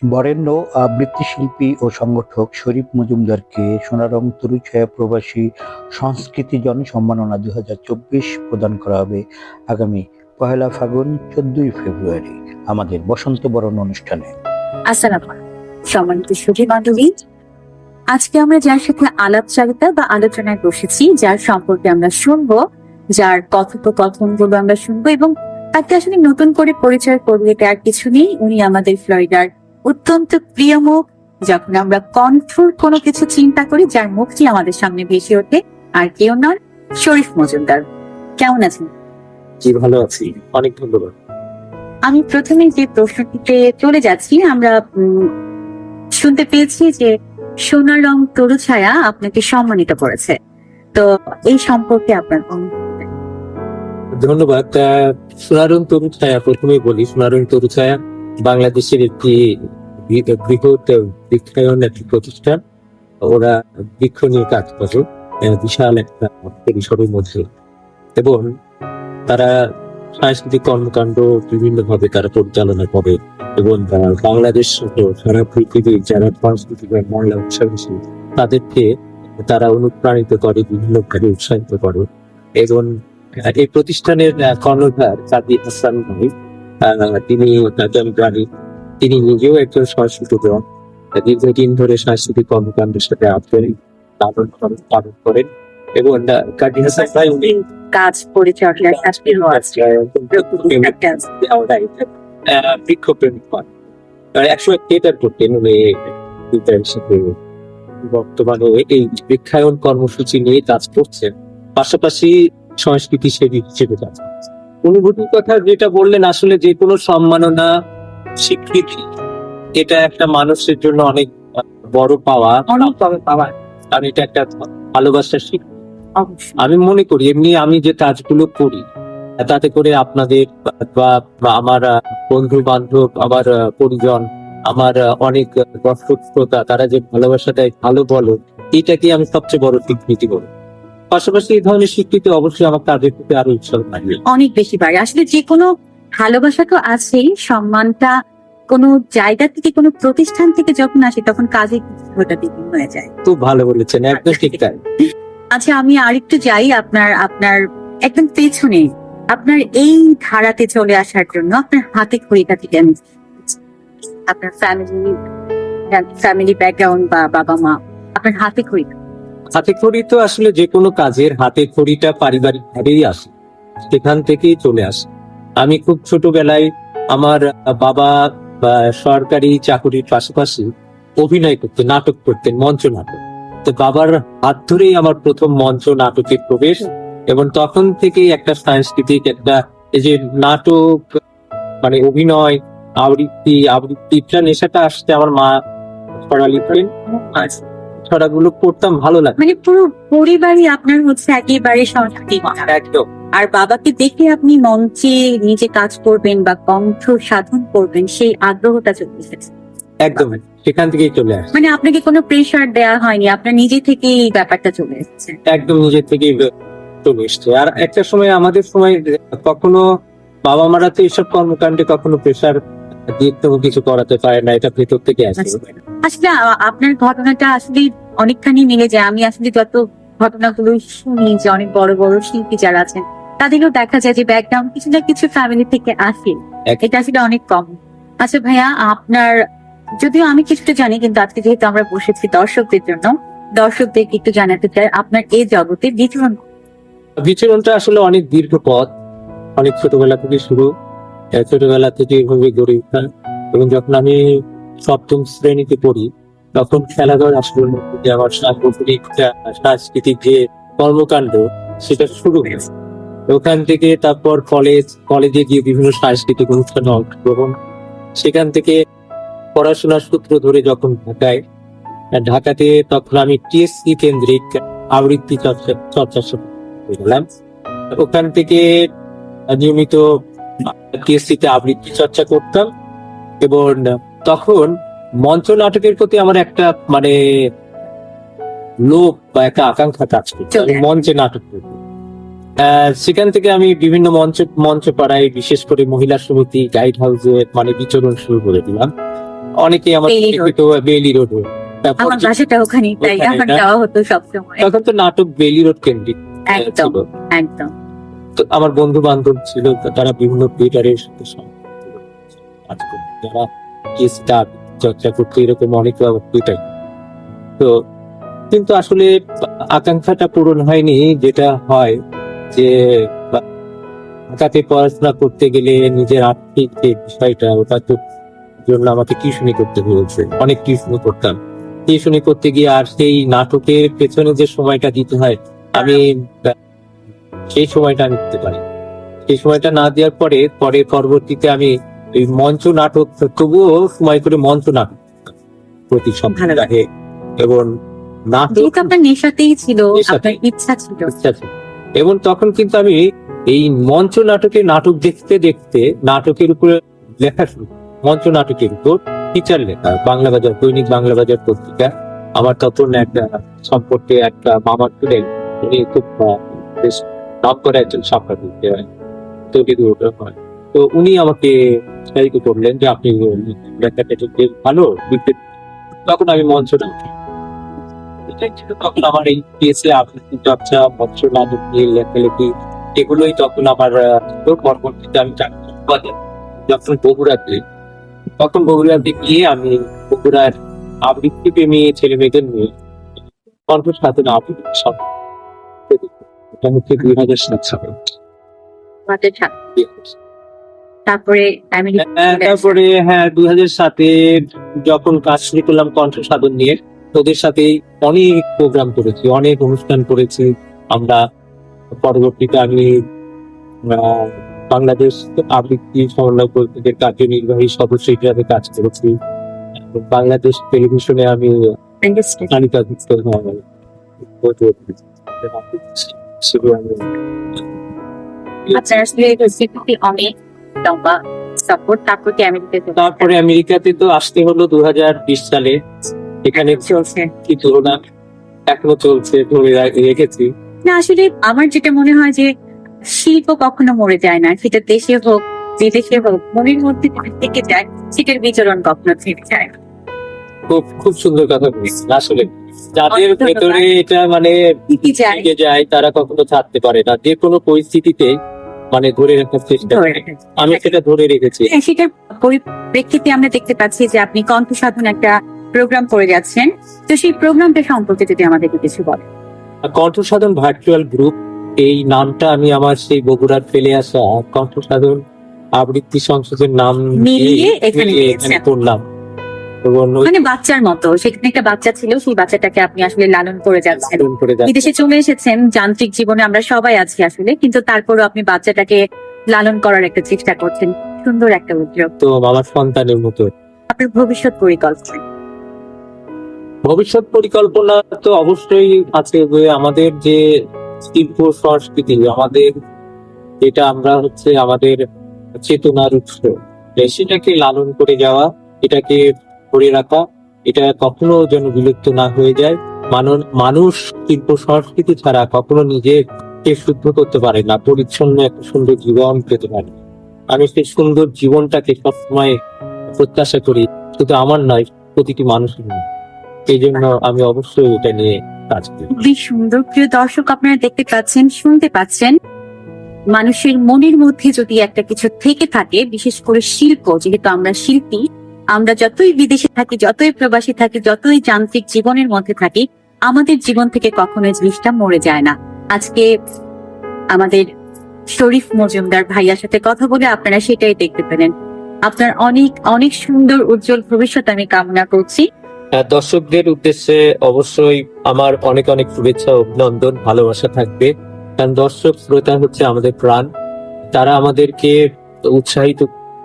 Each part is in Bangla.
বরেণ্য আবৃত্তিশিল্পী ও সংগঠক শরীফ মজুমদারকে সোনারং তরুছায়া প্রবাসী সংস্কৃতিজন সম্মাননা 2024 প্রদান করা হবে আগামী 1 ফাল্গুন 14 ফেব্রুয়ারি আমাদের বসন্ত বরণ অনুষ্ঠানে। আসসালামু আলাইকুম সম্মানিত সুধী বান্ধবী, আজকে আমরা যার সাথে আলাপচারিতা বা আলোচনায় বসেছি, যার সম্পর্কে আমরা শুনবো, যার কথোপকথনগুলো আমরা শুনবো এবং তাকে আসলে নতুন করে পরিচয় করলে আর কিছু নেই। উনি আমাদের ফ্লোরিডার অত্যন্ত প্রিয় মুখ। যখন আমরা কণ্ঠর কোনো কিছু চিন্তা করি, যার মুখটি আমাদের সামনে ভেসে ওঠে আর কেউ নন, শরীফ মজুমদার। কেমন আছেন? জি, ভালো আছি, অনেক ধন্যবাদ। আমি প্রথমে যে প্রশ্নটিতে চলে যাচ্ছি, আমরা শুনতে পেয়েছি যে সোনারং তরুছায়া আপনাকে সম্মানিত করেছে, তো এই সম্পর্কে আপনার ধন্যবাদ। সোনারং তরুছায়া, প্রথমে বলি, সোনারং তরুছায়া বাংলাদেশের একটি বৃহৎ বৃক্ষায়ন একটি প্রতিষ্ঠান। ওরা বৃক্ষ নিয়ে কাজ করে বিশাল একটা পরিসরের মধ্যে, এবং তারা সাংস্কৃতিক কর্মকাণ্ড বিভিন্ন ভাবে তারা পরিচালনা করে, এবং বাংলাদেশ সারা পৃথিবীর যারা সাংস্কৃতিক বাংলা উৎসাহী তাদেরকে তারা অনুপ্রাণিত করে, বিভিন্ন ভাবে উৎসাহিত করে। এবং এই প্রতিষ্ঠানের কর্ণধার কাজী হাসান ভাই, তিনি তিনি নিজেও একজন সংস্কৃতিক, দীর্ঘদিন ধরে সাংস্কৃতিক কর্মকাণ্ডের সাথে পালন করেন। এবং কাজী হাসান ভাই উনি কাজ পরিচর্যার বৃক্ষপ্রেমিক হন, 101 থিয়েটার করতেন উনি সাথে। বর্তমানে এই বৃক্ষায়ন কর্মসূচি নিয়ে কাজ করছেন, পাশাপাশি সংস্কৃতি সেবী হিসেবে কাজ করছেন। অনুভূতির কথা যেটা বললেন, আসলে যে কোনো সম্মাননা, স্বীকৃতি, এটা একটা মানুষের জন্য অনেক বড় পাওয়া, আর এটা একটা ভালোবাসার স্বীকৃতি। আমি মনে করি এমনি আমি যে কাজগুলো করি তাতে করে আপনাদের বা আমার বন্ধু বান্ধব, আমার পরিজন, আমার অনেক দর্শক শ্রোতা, তারা যে ভালোবাসা দেয়, ভালো বলো, এটাকে আমি সবচেয়ে বড় স্বীকৃতি বলি। পাশাপাশি এই ধরনের স্বীকৃতি অবশ্যই আমার কাজের প্রতি আরো উৎসাহ থাকবে, অনেক বেশি বাড়ে। আসলে যে কোনো ভালোবাসা তো আছেই, সম্মানটা কোনো জায়গা থেকে, কোনো প্রতিষ্ঠান থেকে যখন আসে তখন কাজের ওটা দ্বিগুণ হয়ে যায়। খুব ভালো বলেছেন, একদম ঠিক তাই। আচ্ছা, আমি আরেকটু যাই আপনার একদম পেছনে, আপনার এই ধারাতে চলে আসার জন্য আপনার হাতে খড়িটা থেকে আমি আপনার ফ্যামিলি ব্যাকগ্রাউন্ড বা বাবা মা, আপনার হাতে খড়িটা। হাতে খড়ি তো আসলে যে কোনো কাজের হাতে খড়িটা পারিবারিক ভাবেই আসে, সেখান থেকেই চলে আসে। আমি খুব ছোটবেলায় আমার বাবা সরকারি চাকুরির পাশাপাশি অভিনয় করতেন, নাটক করতেন, মঞ্চ নাটক। তো বাবার হাত ধরেই আমার প্রথম মঞ্চ নাটকের প্রবেশ, এবং তখন থেকেই একটা সাংস্কৃতিক একটা এই যে নাটক, মানে অভিনয়, আবৃত্তিটা নেশাটা আসছে। আমার মা ছড়া লিখতেন, ছড়াগুলো পড়তাম, ভালো লাগে। মানে পুরো পরিবারই আপনার হচ্ছে একেবারে সাংস্কৃতিক। একদম। আর বাবাকে দেখে আপনি মঞ্চে নিজে কাজ করবেন বা কণ্ঠ সাধন করবেন, সেই আগ্রহটা চলে এসেছে। একদম, সেখান থেকেই চলে আসে। মানে আপনাকে কোনো প্রেশার দেওয়া হয়নি, আপনার নিজে থেকে এই ব্যাপারটা চলে এসেছে। একদম নিজের থেকেই চলে এসছে। আর একটা সময়, আমাদের সময়, কখনো বাবা মারা তো এইসব কর্মকাণ্ডে কখনো প্রেশার দিয়ে তো কিছু করাতে পারে না, এটা ভেতর থেকে আসে। আসলে আপনার ঘটনাটা আসলে অনেকখানি মিলে যায়। আমি আসলে যত ঘটনাগুলো শুনি যে অনেক বড় বড় শিল্পী যারা আছেন, তাদেরও দেখা যায় যে ব্যাকগ্রাউন্ড কিছু না কিছু ফ্যামিলি থেকে আসে, এটা আসলে অনেক কম। আচ্ছা ভাইয়া, আপনার, যদিও আমি কিছুটা জানি, কিন্তু আজকে যেহেতু আমরা বসেছি দর্শকদের জন্য, দর্শকদেরকে একটু জানাতে চাই আপনার এই জগতে বিচরণটা আসলে অনেক দীর্ঘ পথ, অনেক ছোটবেলা থেকে শুরু, ছোটবেলা থেকে এভাবে গড়ে ওঠা। এবং যখন আমি 7ম শ্রেণীতে পড়ি, তখন খেলাধুলার আসলে আমার সাংস্কৃতিক যে কর্মকাণ্ড সেটা শুরু হয়েছে। ওখান থেকে তারপর কলেজে গিয়ে বিভিন্ন সাংস্কৃতিক অনুষ্ঠানে অংশগ্রহণ, সেখান থেকে পড়াশোনার সূত্র ধরে যখন ঢাকাতে তখন আমি টিএসসি কেন্দ্রিক আবৃত্তি চর্চা শুরু করলাম। ওখান থেকে নিয়মিত টিএসসিতে আবৃত্তি চর্চা করতাম, এবং তখন মঞ্চ নাটকের প্রতি আমার একটা মানে লোভ বা একটা আকাঙ্ক্ষা কাজ করতো, মঞ্চে নাটক করতে। সেখান থেকে আমি বিভিন্ন মঞ্চ পাড়ায়, বিশেষ করে মহিলা সমিতি, গাইড হাউসে মানে বিচরণ শুরু করে দিলাম। অনেকেই আমার বেইলি রোড। Bailey road. তারপর আমার বাসাটা ওখানেই, তাই ওখানে আমার না? যাওয়া হতো সবসময়। তখন তো নাটক বেইলি রোড কেন্দ্রিক একদম ছিল। একদম। তো আমার বন্ধু বান্ধব ছিল, তো তারা বিভিন্ন থিয়েটারের সাথে সম্পর্কিত কাজ করতো, যারা স্টার চর্চা করতো, এরকম অনেক থিয়েটার। তো কিন্তু আসলে আকাঙ্ক্ষাটা পূরণ হয়নি, যেটা হয় যে ঢাকাতে পড়াশোনা করতে গেলে নিজের আর্থিক যে বিষয়টা, ওটা তো জন্য আমাকে টিউশনি করতে হয়েছে, অনেক টিউশনি করতাম। টিউশনি করতে গিয়ে আর সেই নাটকের পেছনে যে সময়টা দিতে হয়, আমি সেই সময়টা আমি দিতে পারি। সেই সময়টা না দেওয়ার পরে পরবর্তীতে আমি এই মঞ্চ নাটক, তবুও সময় করে মঞ্চ নাটক করতাম প্রতি সপ্তাহে। এবং নাটক যেহেতু আপনার নেশাতেই ছিল, নেশাতেই। আপনার ইচ্ছা ছিল। ইচ্ছা ছিল। এবং তখন কিন্তু আমি এই মঞ্চ নাটকে দেখতে দেখতে নাটকের উপরে লেখা শুরু করি। মঞ্চ নাটকের উপর টিচার লেখা, বাংলা বাজার, দৈনিক বাংলা বাজার পত্রিকা। আমার তখন একটা সম্পর্কে একটা মামার ছিলেন, উনি খুব বেশ নাম করা একজন সাংবাদিক, তৈরি হয়। তো উনি আমাকে উৎসাহিত করলেন যে আপনি লেখাটা বেশ ভালো লিখতে। তখন আমি মঞ্চ নাটক, এটাই ছিল তখন আমার এই পিএসএ আবৃত্তি চর্চা, মঞ্চ নাটক নিয়ে লেখালেখি, এগুলোই তখন আমার পরবর্তীতে আমি চাকরি পাই। যখন বগুড়াতে গিয়ে আমি বগুড়ার আবৃত্তি প্রেমী ছেলে মেয়েদের নিয়ে কণ্ঠ সাধনা আবৃত্তি সব, এটা হচ্ছে 2007 সালে। আমাদের ছাত্র। তারপরে আমেরিকা তারপরে 2007-এ যখন কাজ শুরু করলাম কণ্ঠ সাধন নিয়ে, তোদের সাথে অনেক প্রোগ্রাম করেছি, অনেক অনুষ্ঠান করেছি আমরা। পরবর্তীতে আমি বাংলাদেশ আবৃত্তি সমন্বয় পরিষদের কার্যনির্বাহী সদস্য হিসেবে কাজ করেছি। বাংলাদেশ টেলিভিশনে আমি ইন্ডাস্ট্রি। তালিকাভুক্ত হিসেবে আমি আপনার আসলে সিকিউরিটি অনেক লম্বা সাপোর্ট। তারপর কি আমেরিকাতে তারপরে আমেরিকাতে তো আসতে হলো 2020 সালে। এখানে চলছে? কি তুলনা, এখনো চলছে, ধরে রেখেছি। না, আসলে আমার যেটা মনে হয় যে শিল্প কখনো মরে যায় না, সেটা দেশে হোক বিদেশে হোক, মনের মধ্যে যেটা থেকে যায় সেটার বিচরণ কখনো থেকে যায় না। খুব খুব সুন্দর কথা বলেছেন। আসলে যাদের অনেক ধন্যবাদ। ভেতরে এটা মানে থেকে যায়, থেকে যায়, তারা কখনো ছাড়তে পারে না, যে কোনো পরিস্থিতিতে মানে ধরে রাখার চেষ্টা ধরে করে। রাখে। আমি সেটা ধরে রেখেছি। হ্যাঁ, সেটার পরিপ্রেক্ষিতে আমরা দেখতে পাচ্ছি যে আপনি কণ্ঠ সাধন একটা প্রোগ্রাম করে যাচ্ছেন। তো সেই প্রোগ্রামটা সম্পর্কে যদি আমাদেরকে কিছু বলেন। কণ্ঠ সাধন ভার্চুয়াল গ্রুপ, এই নামটা আমি আমার সেই বগুড়ার ফেলে আসা কণ্ঠ সাধন আবৃত্তি সংসদের নাম মিলিয়ে এখানে মিলিয়ে দিয়েছেন। এখানে করলাম। এবং ওই মানে বাচ্চার মতো, সেখানে একটা বাচ্চা ছিল, সেই বাচ্চাটাকে আপনি আসলে লালন করে যাচ্ছেন। সাধন করে যাচ্ছি। বিদেশে চলে এসেছেন, যান্ত্রিক জীবনে আমরা সবাই আছি আসলে, কিন্তু তারপরও আপনি বাচ্চাটাকে লালন করার একটা চেষ্টা করছেন। সুন্দর একটা উদ্যোগ। তো আমার সন্তানের মতো। আপনার ভবিষ্যৎ পরিকল্পনা? ভবিষ্যৎ পরিকল্পনা তো অবশ্যই আছে, যে আমাদের যে শিল্প সংস্কৃতি, আমাদের যেটা আমরা হচ্ছে আমাদের চেতনার উৎস, সেটাকে লালন করে যাওয়া, এটাকে ধরে রাখা, এটা কখনো যেন বিলুপ্ত না হয়ে যায়। মানুষ শিল্প সংস্কৃতি ছাড়া কখনো নিজেকে শুদ্ধ করতে পারে না, পরিচ্ছন্ন একটা সুন্দর জীবন পেতে পারে। আমি সেই সুন্দর জীবনটাকে সবসময় প্রত্যাশা করি, শুধু আমার নয়, প্রতিটি মানুষের নয়। এই জন্য আমি অবশ্যই এটা নিয়ে কাজ করি। খুবই সুন্দর। প্রিয় দর্শক, আপনারা দেখতে পাচ্ছেন, শুনতে পাচ্ছেন, মানুষের মনের মধ্যে যদি একটা কিছু থেকে থাকে, বিশেষ করে শিল্প, যেহেতু আমরা শিল্পী, আমরা যতই বিদেশে থাকি, যতই প্রবাসী থাকি, যতই যান্ত্রিক জীবনের মধ্যে থাকি, আমাদের জীবন থেকে কখনো এই জিনিসটা মরে যায় না। আজকে আমাদের শরীফ মজুমদার ভাইয়ার সাথে কথা বলে আপনারা সেটাই দেখতে পেলেন। আপনার অনেক অনেক সুন্দর উজ্জ্বল ভবিষ্যৎ আমি কামনা করছি। দর্শকদের উদ্দেশ্যে অবশ্যই আমার অনেক অনেক শুভেচ্ছা, অভিনন্দন, ভালোবাসা থাকবে। কারণ দর্শক শ্রোতা হচ্ছে আমাদের প্রাণ। তারা আমাদেরকে উৎসাহিত,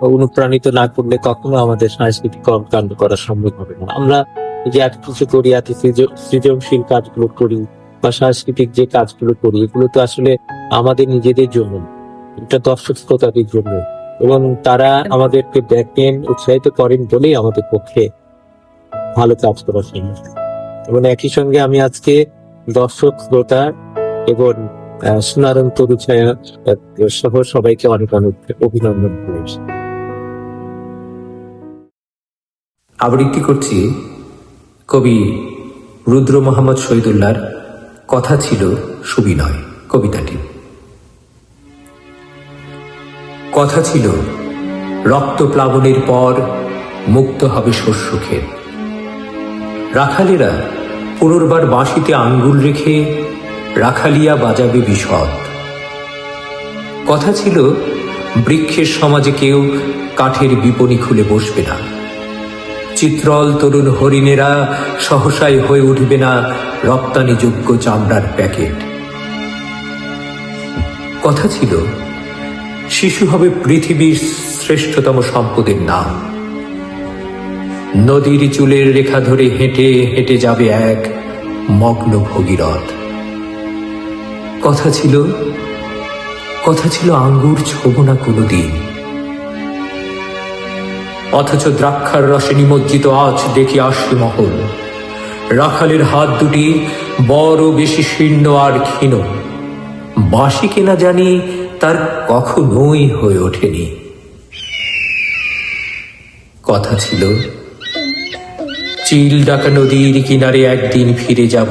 অনুপ্রাণিত না করলে কখনো আমাদের সাংস্কৃতিক কর্মকাণ্ড করা সম্ভব হবে না। আমরা যে এত কিছু করি, এত সৃজনশীল কাজগুলো করি বা সাংস্কৃতিক যে কাজগুলো করি, এগুলো তো আসলে আমাদের নিজেদের জন্য, এটা দর্শক শ্রোতাদের জন্য। এবং তারা আমাদেরকে দেখেন, উৎসাহিত করেন বলেই আমাদের পক্ষে ভালো কাজ করা সম্ভব। এবং একই সঙ্গে আমি আজকে দর্শক শ্রোতা এবং সোনারং তরুছায়া সহ সবাইকে অনেক অনেক অভিনন্দন করেছি। আবৃত্তি করছি কবি রুদ্র মোহাম্মদ শহীদুল্লাহর কথা ছিল সুবিনয় কবিতাটি। কথা ছিল রক্ত প্লাবনের পর মুক্ত হবে শস্য ক্ষেত, রাখালেরা পুনর্বার বাঁশিতে আঙ্গুল রেখে রাখালিয়া বাজাবে বিশদ। কথা ছিল বৃক্ষের সমাজে কেউ কাঠের বিপণী খুলে বসবে না, চিত্রল তরুণ হরিণেরা সহসায় হয়ে উঠবে না রপ্তানিযোগ্য চামড়ার প্যাকেট। কথা ছিল শিশু হবে পৃথিবীর শ্রেষ্ঠতম সম্পদের নাম, নদীর চুলের রেখা ধরে হেঁটে হেঁটে যাবে এক মগ্ন ভগীরথ। কথা ছিল আঙ্গুর ছোব না কোনোদিন, অথচ দ্রাক্ষার রসে নিমজ্জিত আজ দেখি আসি মহল। রাখালের হাত দুটি বড় বেশি শীর্ণ আর ক্ষীণ, বাঁশি কেনা জানি তার কখনোই হয়ে ওঠেনি। কথা ছিল চিল ডাকা নদীর কিনারে একদিন ফিরে যাব,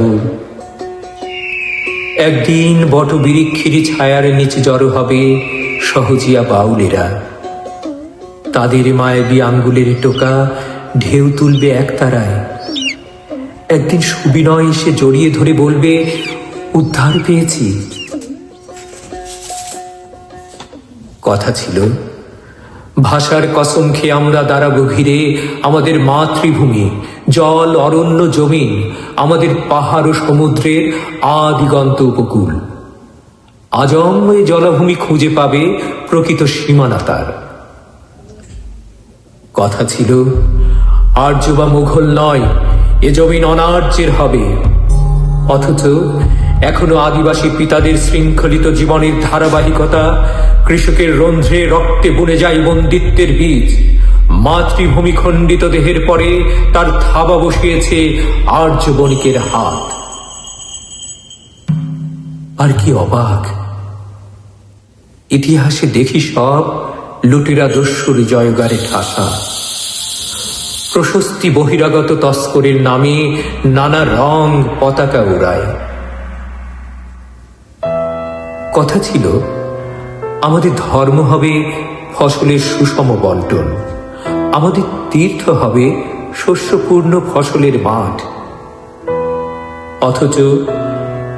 একদিন বটবৃক্ষের ছায়ার নিচে জড়ো হবে সহজিয়া বাউলেরা, তাদের মায়াবী আঙ্গুলের টোকা ঢেউ তুলবে একতারায়। একদিন সুবিনয় এসে জড়িয়ে ধরে বলবে উদ্ধার পেয়েছি। কথা ছিল ভাষার কসম খেয়ে আমরা দাঁড়াবো ঘিরে আমাদের মাতৃভূমি, জল অরণ্য জমিন, আমাদের পাহাড় ও সমুদ্রের আদিগন্ত উপকূল। আজম এ জলাভূমি খুঁজে পাবে প্রকৃত সীমানা তার। কথা ছিল আর্য বা মুঘল নয়, এ জমিন অনার্যের হবে। অথচ এখনো আদিবাসী পিতাদের শৃঙ্খলিত জীবনের ধারাবাহিকতা, কৃষকের রন্ধ্রে রক্তে বুনে যায় বন্দিত্বের বীজ। মাতৃভূমি খণ্ডিত দেহের পরে তার থাবা বসিয়েছে আর্য বণিকের হাত। আর কি অবাক, ইতিহাসে দেখি সব লুটেরা দস্যুর জয়গারে ঠাসা। প্রশস্তি বহিরাগত তস্করের নামে নানা রং পতাকা উড়ায়। কথা ছিল আমাদের ধর্ম হবে ফসলের সুষম বন্টন, আমাদের তীর্থ হবে শস্যপূর্ণ ফসলের মাঠ। অথচ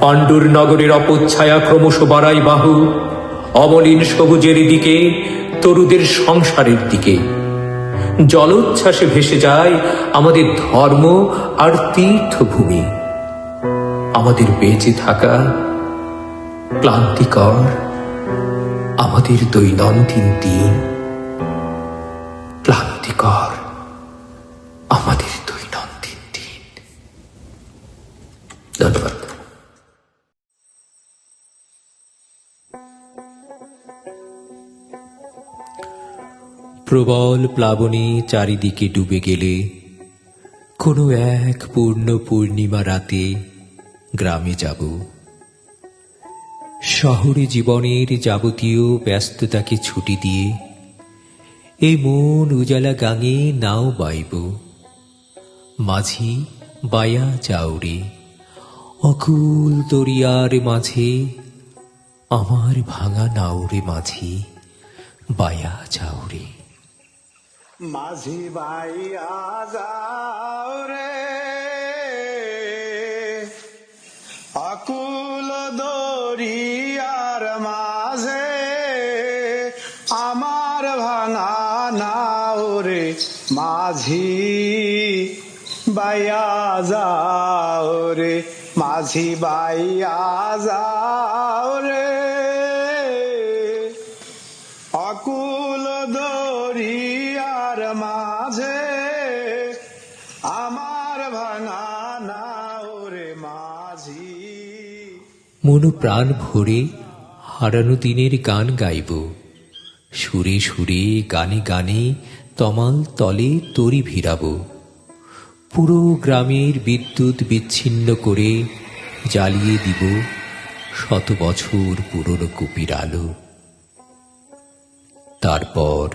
পাণ্ডুর নগরের অপচ্ছায়া ক্রমশ বাড়াই বাহু, অমলিন সবুজের দিকে, তরুদের সংসারের দিকে। জলোচ্ছ্বাসে ভেসে যায় আমাদের ধর্ম আর তীর্থভূমি। আমাদের বেঁচে থাকা ক্লান্তিকর, আমাদের দৈনন্দিন দিন ক্লান্তিকর, আমাদের দৈনন্দিন দিন। ধন্যবাদ। প্রবল প্লাবনে চারিদিকে ডুবে গেলে কোনো এক পূর্ণ পূর্ণিমা রাতে গ্রামে যাব। শহরে জীবনের যাবতীয় ব্যস্ততাকে ছুটি দিয়ে এই মন উজালা গাঙে নাও বাইব। মাঝি বায়া যাওরে অকুল দরিয়ার মাঝে, আমার ভাঙা নাওরে মাঝি বায়া যাওরে। মাঝি বাইয়া যাও রে অকুল দরিয়ার মাঝে, আমার ভাঙা নাও রে মাঝি বাইয়া যাও রে, মাঝি বাইয়া যাও রে অকুল দরিয়ার মাঝে, আমার ভাঙা নাও রে মাঝি। মনু প্রাণ ভরে হারানো দিনের গান গাইব, সুরে সুরে গানে গানে তমাল তলে তরি ভিড়াব। পুরো গ্রামের বিদ্যুৎ বিচ্ছিন্ন করে জ্বালিয়ে দিব 100 বছর পুরনো কুপির আলো। তারপর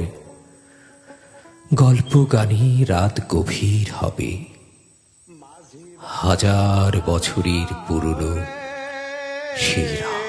গল্প গানে রাত গভীর হবে, হাজার বছরের পুরনো সেই রাত।